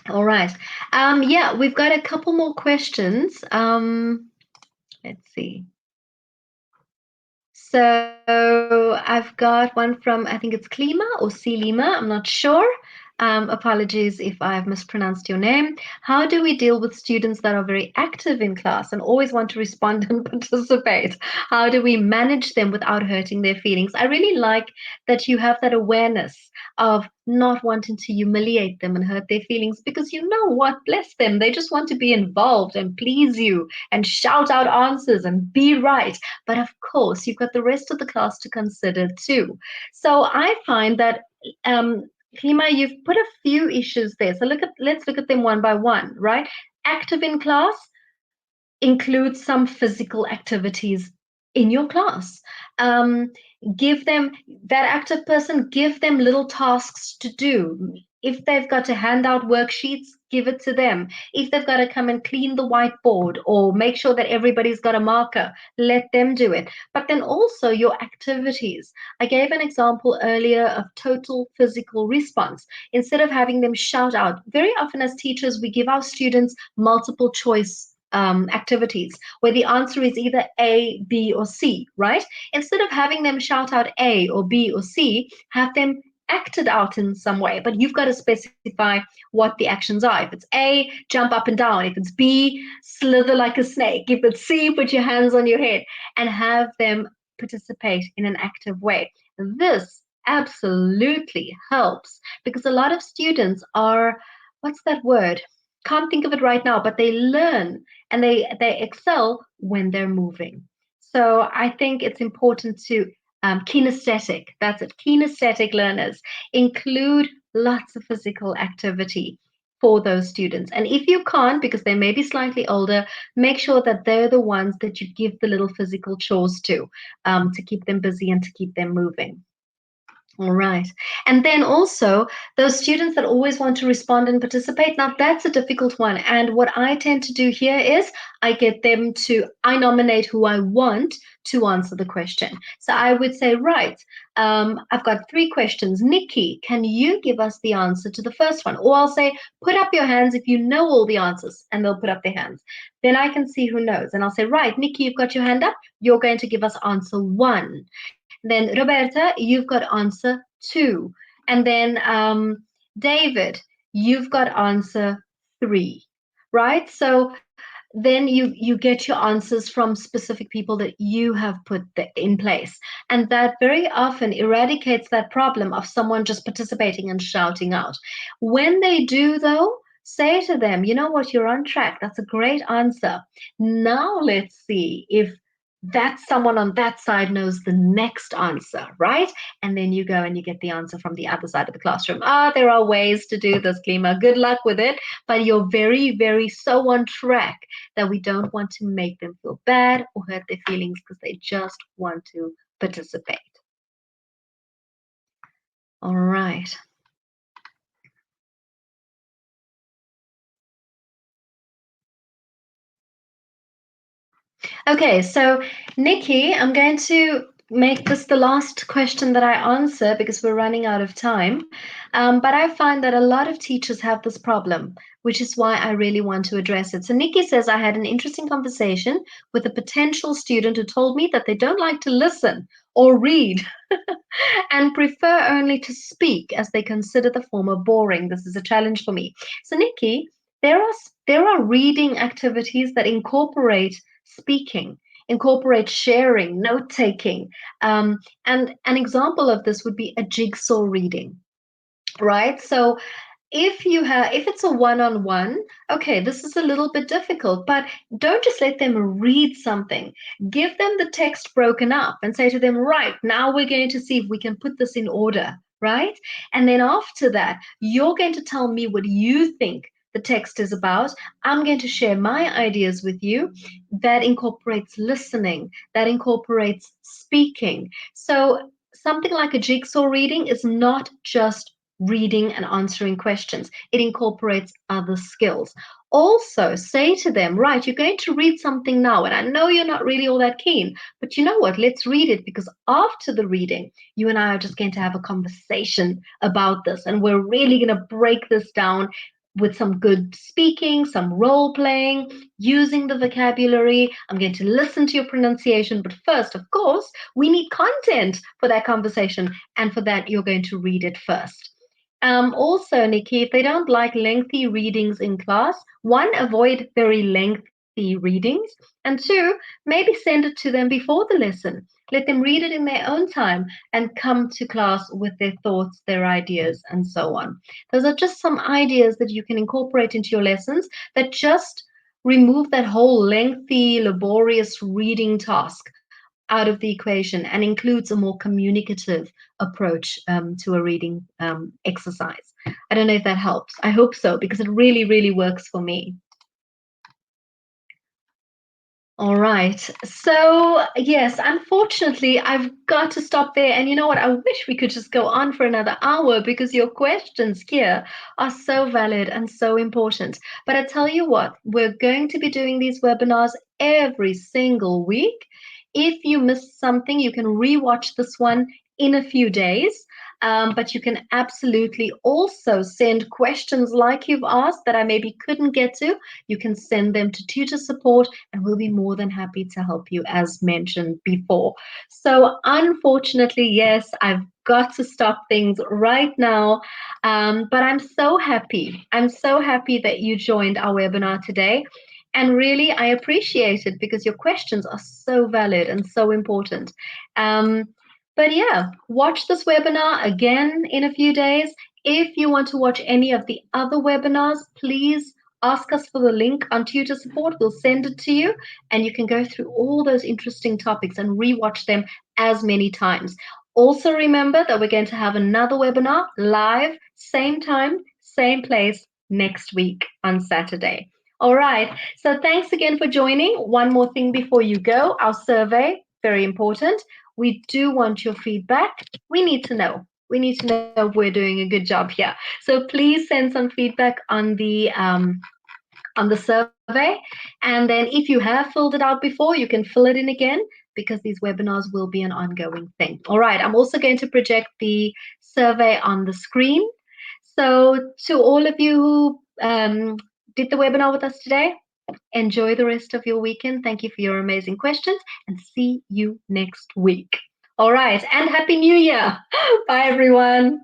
Speaker 1: All right. Yeah, we've got a couple more questions. Let's see. So I've got one from, I think it's Klima or Silima, I'm not sure. Apologies if I've mispronounced your name. How do we deal with students that are very active in class and always want to respond and participate? How do we manage them without hurting their feelings? I really like that you have that awareness of not wanting to humiliate them and hurt their feelings, because you know what, bless them, they just want to be involved and please you and shout out answers and be right. But of course, you've got the rest of the class to consider too. So I find that Klima, you've put a few issues there. So let's look at them one by one, right? Active in class includes some physical activities in your class. Give them, that active person, give them little tasks to do. If they've got to hand out worksheets, give it to them. If they've got to come and clean the whiteboard or make sure that everybody's got a marker, let them do it. But then also your activities. I gave an example earlier of total physical response. Instead of having them shout out, very often as teachers, we give our students multiple choice activities where the answer is either A, B, or C, right? Instead of having them shout out A or B or C, have them acted out in some way, but you've got to specify what the actions are. If it's A, jump up and down. If it's B, slither like a snake. If it's C, put your hands on your head and have them participate in an active way. This absolutely helps because a lot of students are, what's that word? Can't think of it right now, but they learn and they excel when they're moving. So I think it's important to kinesthetic, that's it, kinesthetic learners include lots of physical activity for those students. And if you can't, because they may be slightly older, make sure that they're the ones that you give the little physical chores to keep them busy and to keep them moving. All right. And then also those students that always want to respond and participate. Now that's a difficult one. And what I tend to do here is I nominate who I want to answer the question. So I would say, right, I've got 3 questions. Nikki, can you give us the answer to the first one? Or I'll say, put up your hands if you know all the answers, and they'll put up their hands. Then I can see who knows. And I'll say, right, Nikki, you've got your hand up. You're going to give us answer 1. Then Roberta, you've got answer 2. And then David, you've got answer 3. Right? So then you get your answers from specific people that you have put in place. And that very often eradicates that problem of someone just participating and shouting out. When they do, though, say to them, you know what, you're on track. That's a great answer. Now let's see if that someone on that side knows the next answer, right? And then you go and you get the answer from the other side of the classroom. There are ways to do this, Klima. Good luck with it. But you're very, very so on track that we don't want to make them feel bad or hurt their feelings because they just want to participate. All right. Okay, so Nikki, I'm going to make this the last question that I answer because we're running out of time. But I find that a lot of teachers have this problem, which is why I really want to address it. So Nikki says, I had an interesting conversation with a potential student who told me that they don't like to listen or read and prefer only to speak as they consider the former boring. This is a challenge for me. So Nikki, there are reading activities that incorporate speaking, incorporate sharing, note taking. And an example of this would be a jigsaw reading, right? So if it's a one-on-one, okay, this is a little bit difficult, but don't just let them read something. Give them the text broken up and say to them, right, now we're going to see if we can put this in order, right? And then after that, you're going to tell me what you think the text is about. I'm going to share my ideas with you. That incorporates listening, that incorporates speaking. So something like a jigsaw reading is not just reading and answering questions. It incorporates other skills. Also, say to them, right, you're going to read something now, and I know you're not really all that keen, but you know what? Let's read it because after the reading, you and I are just going to have a conversation about this, and we're really going to break this down with some good speaking, some role playing, using the vocabulary. I'm going to listen to your pronunciation, but first, of course, we need content for that conversation, and for that, you're going to read it first. Also, Nikki, if they don't like lengthy readings in class, one, avoid very lengthy readings, and two, maybe send it to them before the lesson. Let them read it in their own time and come to class with their thoughts, their ideas, and so on. Those are just some ideas that you can incorporate into your lessons that just remove that whole lengthy, laborious reading task out of the equation and includes a more communicative approach to a reading exercise. I don't know if that helps. I hope so, because it really, really works for me. All right. So, yes, unfortunately, I've got to stop there. And you know what? I wish we could just go on for another hour because your questions here are so valid and so important. But I tell you what, we're going to be doing these webinars every single week. If you missed something, you can rewatch this one in a few days. But you can absolutely also send questions like you've asked that I maybe couldn't get to. You can send them to tutor support and we'll be more than happy to help you, as mentioned before. So, unfortunately, yes, I've got to stop things right now. But I'm so happy. I'm so happy that you joined our webinar today. And really, I appreciate it because your questions are so valid and so important. Um, but yeah, watch this webinar again in a few days. If you want to watch any of the other webinars, please ask us for the link on tutor support. We'll send it to you, and you can go through all those interesting topics and rewatch them as many times. Also, remember that we're going to have another webinar live, same time, same place next week on Saturday. All right. So, thanks again for joining. One more thing before you go, our survey, very important. We do want your feedback. We need to know. We need to know if we're doing a good job here. So please send some feedback on the survey. And then if you have filled it out before, you can fill it in again because these webinars will be an ongoing thing. All right, I'm also going to project the survey on the screen. So to all of you who did the webinar with us today, enjoy the rest of your weekend. Thank you for your amazing questions and see you next week. All right, and Happy New Year. Bye, everyone.